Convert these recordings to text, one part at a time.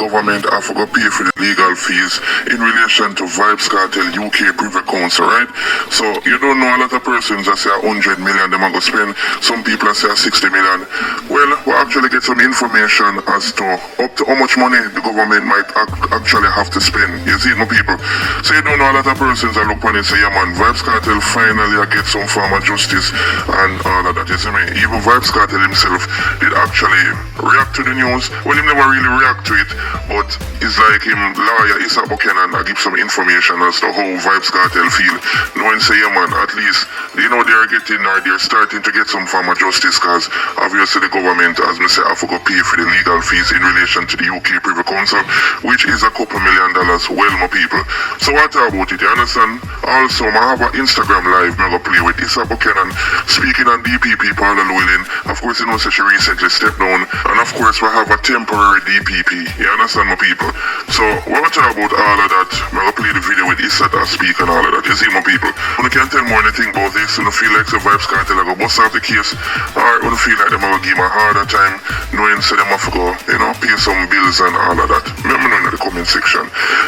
government have to go pay for the legal fees in relation to Vybz Kartel UK Privy Council, right? So you don't know a lot of persons that say 100 million they might go spend. Some people say 60 million. Well, we actually get some information as to up to how much money the government might actually have to spend. You see, my people. So you don't know a lot of persons that look on it and say, yeah man, Vybz Kartel finally get some form of justice and all of that. You see me? Even Vybz Kartel himself did actually react to the news. Well, he never really react to it, but it's like him lawyer Issa Buchanan give some information as to how Vybz Kartel feel. Knowing say, yeah man, at least they know they're getting or they're starting to get some form of justice, because obviously the government, as me say, have to go pay for the legal fees in relation to the UK Privy Council, which is a couple $1 million. Well, my people. So what about it, you understand? Also, I have an Instagram live I'm going to play with Issa Buchanan speaking on DPP Paula Llewellyn. Of course, you know, so she recently stepped down, and of course we have a temporary DPP. You understand, my people? So what we talk about all of that, I'm going to play the video with Issa that speak and all of that. You see, my people? When you can't tell more anything about this, you don't feel like the Vybz Kartel are going to bust off the case, or when you feel like them are going to give me a harder time, knowing so them have to go, you know, pay some bills and all of that. Let me know in the comment section.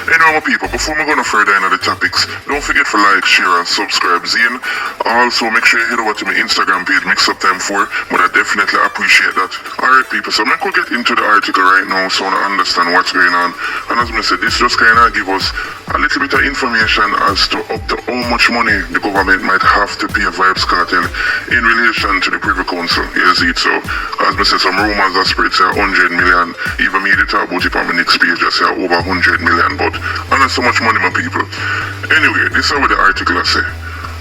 Anyway, my people, before we go no further into the topics, don't forget to like, share and subscribe, Zine. Also, make sure you head over to my Instagram page, Mix Up Time 4, but I definitely appreciate that. Alright, people, so I'm going to get into the article right now so I understand what's going on. And as I said, this just kind of give us a little bit of information as to up to how much money the government might have to pay Vybz Kartel in relation to the Privy Council. You see it? So, as I said, some rumors that spread say 100 million. Even me, they talk about it on my next page, I say over 100 million. But and that's so much money, my people. Anyway, this is what the article I say.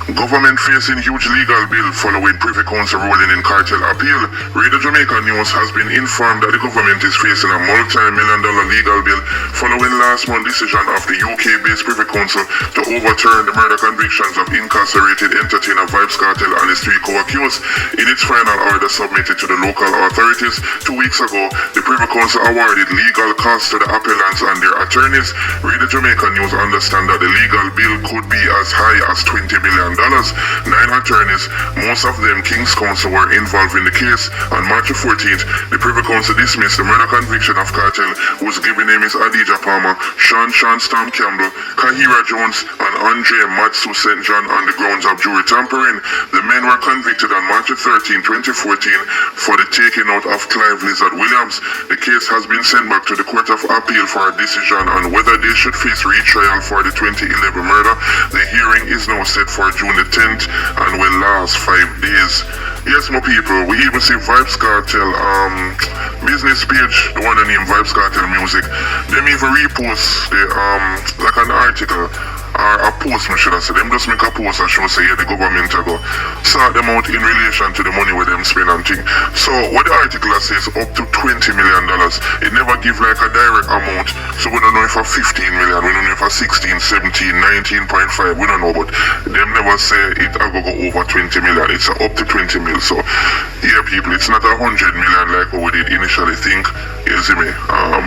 Government facing huge legal bill following Privy Council ruling in cartel appeal. Radio Jamaica News has been informed that the government is facing a multi-million-dollar legal bill following last month's decision of the UK-based Privy Council to overturn the murder convictions of incarcerated entertainer Vybz Kartel and his 3 co-accused. In its final order submitted to the local authorities 2 weeks ago, the Privy Council awarded legal costs to the appellants and their attorneys. Radio Jamaica News understand that the legal bill could be as high as $20 million. 9 attorneys, most of them King's Counsel, were involved in the case. On March 14th, the Privy Council dismissed the murder conviction of Kartel, whose given name is Adidja Palmer, Sean Storm Campbell, Kahira Jones, and Andre Matsu St. John on the grounds of jury tampering. The men were convicted on March 13, 2014 for the taking out of Clive Lizard Williams. The case has been sent back to the Court of Appeal for a decision on whether they should face retrial for the 2011 murder. The hearing is now set for June the 10th and will last 5 days. Yes, my people, we even see Vybz Kartel business page, the one named Vybz Kartel Music. Them even repost the like an article or a post, I should have said. Them just make a post and show say, yeah, the government go sort them out in relation to the money where them spend and thing. So what the article says up to $20 million. It never give like a direct amount. So we don't know if a 15 million, we don't know if a 16, 17, 19.5, we don't know, but them never say it go over 20 million. It's up to 20 mil. So yeah, people, it's not 100 million like we did initially think. You see me?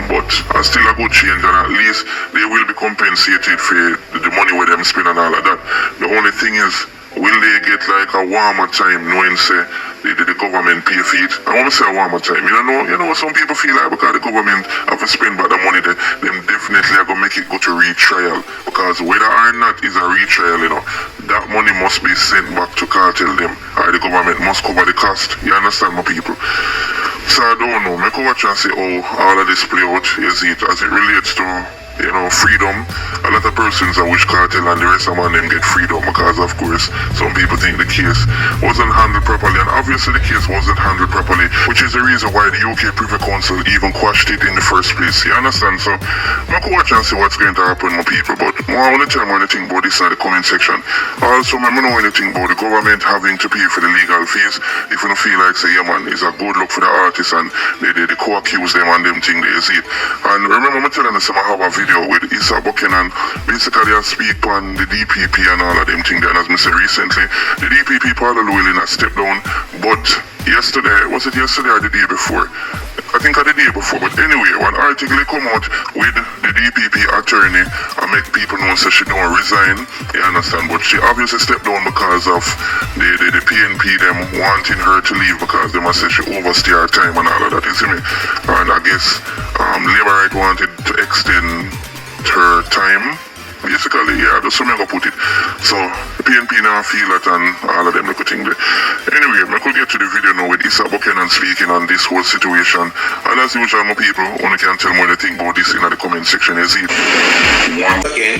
But still a good change, and at least they will be compensated for the money where them spend and all of that. The only thing is, will they get like a warmer time knowing say the government pay for it? I want to say a warmer time. You know some people feel like because the government have to spend back the money, them definitely are gonna make it go to retrial. Because whether or not is a retrial, that money must be sent back to cartel them, or the government must cover the cost. You understand, my people? So I don't know. I can watch and see how all of this play out, as it relates to freedom. A lot of persons wish Kartel and the rest of them get freedom because, of course, some people think the case wasn't handled properly, and obviously the case wasn't handled properly, which is the reason why the UK Privy Council even quashed it in the first place. You understand? So I can watch and see what's going to happen, my people. But I want to tell me anything about this in the comment section. Also, I don't know anything about the government having to pay for the legal fees. If you don't feel like, say, yeah man, it's a good look for the artists and they co-accuse them and them thing, they see it. And remember, I'm telling you, I have a video with Issa Buchanan, basically I speak on the DPP and all of them things. And as I said recently, the DPP Paula Llewellyn has stepped down, but yesterday, was it yesterday or the day before? I think the day before, but anyway, one article come out with the DPP attorney and make people know so she don't resign, you understand, but she obviously stepped down because of the PNP them wanting her to leave because they must say she overstay her time and all of that, you see me? And I guess Labour right wanted to extend her time. Basically, yeah, that's how I'm gonna put it. So, PNP now feel that and all of them look at thing there. Anyway, I could get to the video now with Issa Buchanan speaking on this whole situation. And as usual, my people, only can tell me what they think about this in the comment section. Is it? Once again,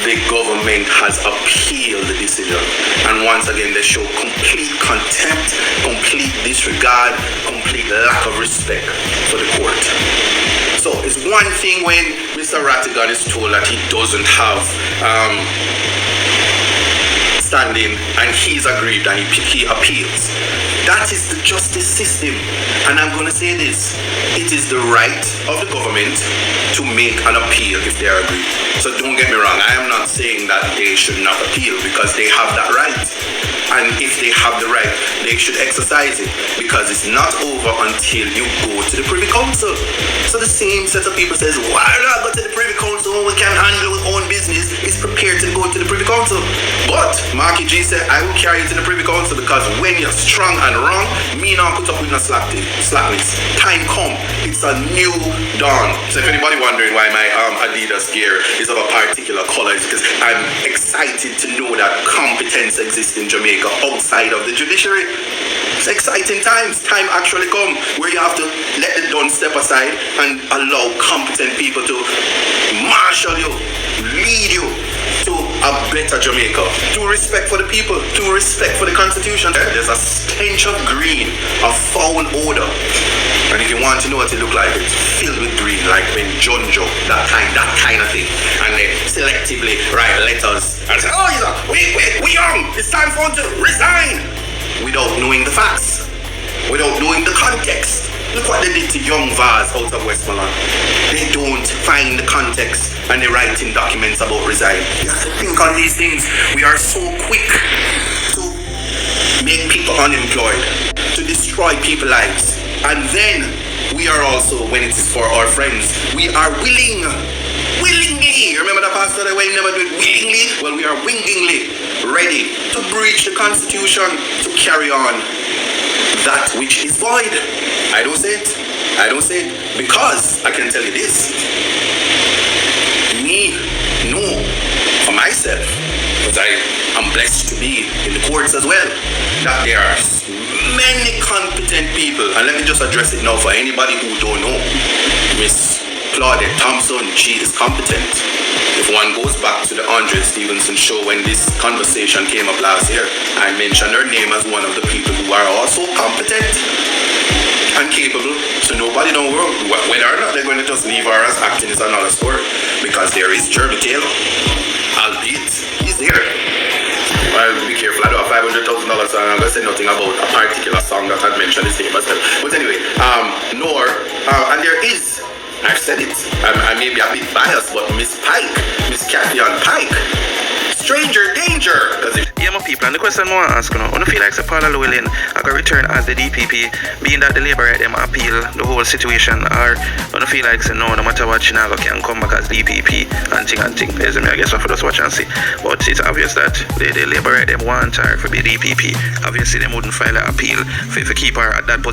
the government has appealed the decision. And once again, they show complete contempt, complete disregard, complete lack of respect for the court. So it's one thing when Mr. Rattigan is told that he doesn't have standing and he's aggrieved and he appeals. That is the justice system. And I'm going to say this. It is the right of the government to make an appeal if they are aggrieved. So don't get me wrong. I am not saying that they should not appeal because they have that right. And if they have the right, they should exercise it because it's not over until you go to the Privy Council. So the same set of people says, why not go to the Privy Council when we can handle our own business? Is prepared to go to the Privy Council. But Marky G said, I will carry you to the Privy Council because when you're strong and wrong, me not put up with no slackness. Time come. It's a new dawn. So if anybody wondering why my Adidas gear is of a particular color, it's because I'm excited to know that competence exists in Jamaica outside of the judiciary. It's exciting times. Time actually come where you have to let the done step aside and allow competent people to marshal you, lead you to a better Jamaica. To respect for the people, to respect for the Constitution. There's a stench of green, a foul odor. And if you want to know what it look like, it's filled with green, like when Jonjo, that kind of thing. And they selectively write letters and say, oh, we young, it's time for him to resign. Without knowing the facts, without knowing the context. Look what they did to young Vybz out of Westmoreland. They don't find the context and they write in documents about resign. You have to think on these things. We are so quick to make people unemployed, to destroy people's lives. And then we are also, when it is for our friends, we are willingly, remember the pastor that we never do it willingly? Well, we are wingingly ready to breach the Constitution, to carry on that which is void. I don't say it because I can tell you this. Me know for myself, because I am blessed to be in the courts as well, that there are many competent people. And let me just address it now for anybody who don't know. Miss Claudette Thompson, she is competent. If one goes back to the Andre Stevenson show when this conversation came up last year, I mentioned her name as one of the people who are also competent and capable. So nobody don't worry. Whether or not they're going to just leave her as acting is another story. Because there is Jeremy Taylor, albeit he's there. Well, be careful, I don't have $500,000, so I'm not going to say nothing about a particular song that I'd mentioned his name as well. But anyway, and there is, I've said it, I may be a bit biased, but Miss Cathy Pike, stranger danger. Yeah, my people, and the question I want to ask you now, I don't feel like Paula Llewellyn are going to return as the DPP, being that the Labour right them appeal the whole situation, or I don't feel like no matter what, she never can come back as DPP and thing. I guess we'll have to just watch and see. But it's obvious that the Labour right them want her to be DPP. Obviously, they wouldn't file an appeal if keep her at that position.